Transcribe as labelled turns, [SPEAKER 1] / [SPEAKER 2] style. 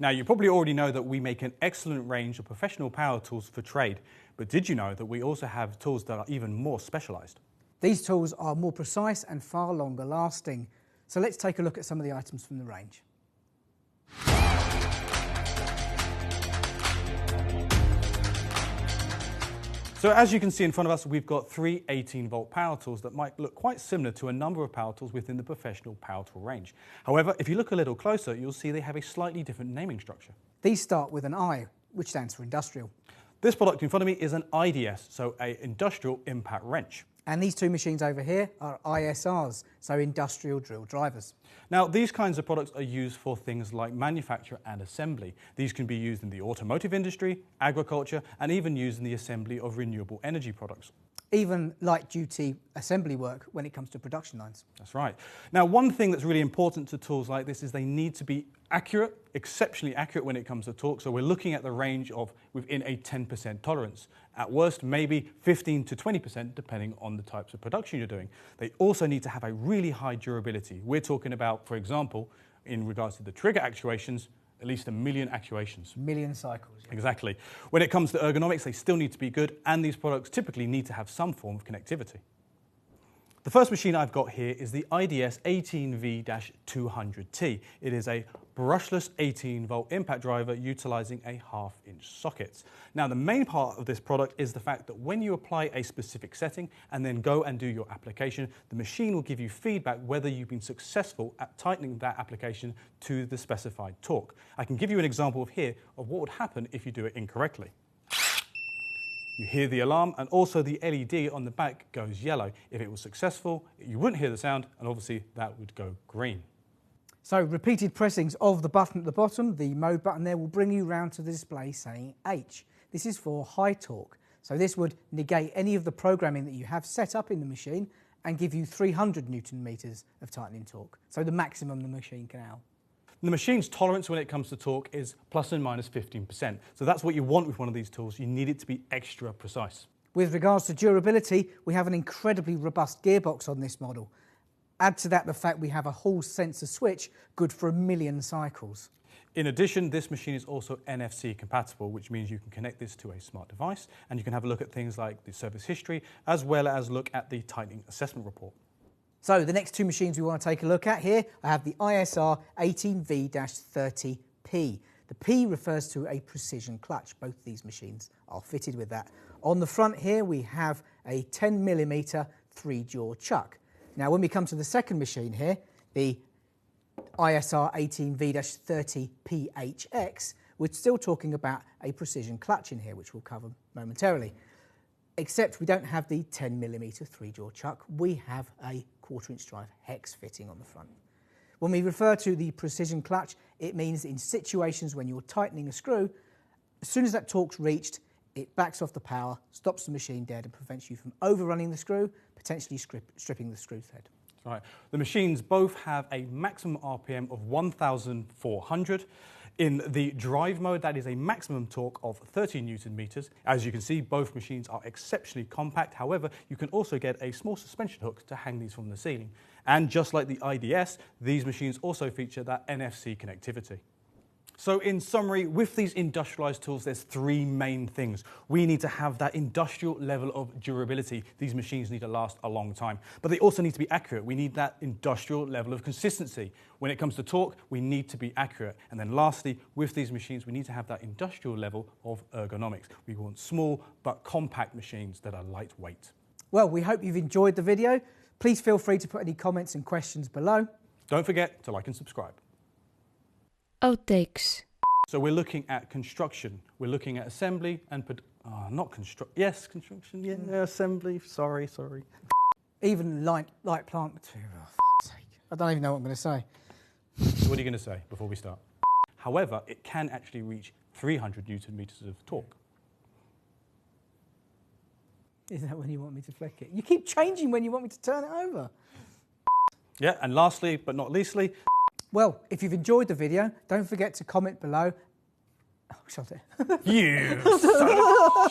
[SPEAKER 1] Now, you probably already know that we make an excellent range of professional power tools for trade, but did you know that we also have tools that are even more specialised?
[SPEAKER 2] These tools are more precise and far longer lasting. So let's take a look at some of the items from the range.
[SPEAKER 1] So as you can see in front of us, we've got three 18-volt power tools that might look quite similar to a number of power tools within the professional power tool range. However, if you look a little closer, you'll see they have a slightly different naming structure.
[SPEAKER 2] These start with an I, which stands for industrial.
[SPEAKER 1] This product in front of me is an IDS, so an industrial impact wrench.
[SPEAKER 2] And these two machines over here are ISRs, so industrial drill drivers.
[SPEAKER 1] Now, these kinds of products are used for things like manufacture and assembly. These can be used in the automotive industry, agriculture, and even used in the assembly of renewable energy products.
[SPEAKER 2] Even light-duty assembly work when it comes to production lines.
[SPEAKER 1] That's right. Now, one thing that's really important to tools like this is they need to be accurate, exceptionally accurate when it comes to torque. So we're looking at the range of within a 10% tolerance. At worst, maybe 15 to 20%, depending on the types of production you're doing. They also need to have a really high durability. We're talking about, for example, in regards to the trigger actuations, at least 1 million actuations.
[SPEAKER 2] Million cycles. Yeah.
[SPEAKER 1] Exactly. When it comes to ergonomics, they still need to be good, and these products typically need to have some form of connectivity. The first machine I've got here is the IDS 18V-200T. It is a brushless 18-volt impact driver utilising a 1/2 inch socket. Now, the main part of this product is the fact that when you apply a specific setting and then go and do your application, the machine will give you feedback whether you've been successful at tightening that application to the specified torque. I can give you an example here of what would happen if you do it incorrectly. You hear the alarm, and also the LED on the back goes yellow. If it was successful, you wouldn't hear the sound, and obviously that would go green.
[SPEAKER 2] So repeated pressings of the button at the bottom, the mode button there, will bring you round to the display saying H. This is for high torque. So this would negate any of the programming that you have set up in the machine and give you 300 Newton meters of tightening torque. So the maximum the machine can handle.
[SPEAKER 1] The machine's tolerance when it comes to torque is plus and minus 15%. So that's what you want with one of these tools. You need it to be extra precise.
[SPEAKER 2] With regards to durability, we have an incredibly robust gearbox on this model. Add to that the fact we have a Hall sensor switch good for 1 million cycles.
[SPEAKER 1] In addition, this machine is also NFC compatible, which means you can connect this to a smart device, and you can have a look at things like the service history, as well as look at the tightening assessment report.
[SPEAKER 2] So the next two machines we want to take a look at here, I have the ISR 18V-30P. The P refers to a precision clutch. Both these machines are fitted with that. On the front here we have a 10mm 3-jaw chuck. Now when we come to the second machine here, the ISR 18V-30 PHX, we're still talking about a precision clutch in here, which we'll cover momentarily. Except we don't have the 10mm 3-jaw chuck, we have a 1/4 inch drive hex fitting on the front. When we refer to the precision clutch, it means in situations when you're tightening a screw, as soon as that torque's reached, it backs off the power, stops the machine dead and prevents you from overrunning the screw, potentially stripping the screw's head.
[SPEAKER 1] That's right. The machines both have a maximum RPM of 1,400. In the drive mode, that is a maximum torque of 30 Newton meters. As you can see, both machines are exceptionally compact. However, you can also get a small suspension hook to hang these from the ceiling. And just like the IDS, these machines also feature that NFC connectivity. So in summary, with these industrialized tools, there's three main things. We need to have that industrial level of durability. These machines need to last a long time, but they also need to be accurate. We need that industrial level of consistency. When it comes to torque, we need to be accurate. And then lastly, with these machines, we need to have that industrial level of ergonomics. We want small but compact machines that are lightweight.
[SPEAKER 2] Well, we hope you've enjoyed the video. Please feel free to put any comments and questions below.
[SPEAKER 1] Don't forget to like and subscribe.
[SPEAKER 3] Outtakes.
[SPEAKER 1] So we're looking at construction, we're looking at assembly and construction, yeah, assembly, sorry.
[SPEAKER 2] Even light plant material, for f***'s sake. I don't even know what I'm going to say.
[SPEAKER 1] So what are you going to say before we start? However, it can actually reach 300 Newton meters of torque.
[SPEAKER 2] Is that when you want me to flick it? You keep changing when you want me to turn it over.
[SPEAKER 1] Yeah, and lastly, but not leastly,
[SPEAKER 2] well, if you've enjoyed the video, don't forget to comment below. Oh, shut it.
[SPEAKER 1] You son of a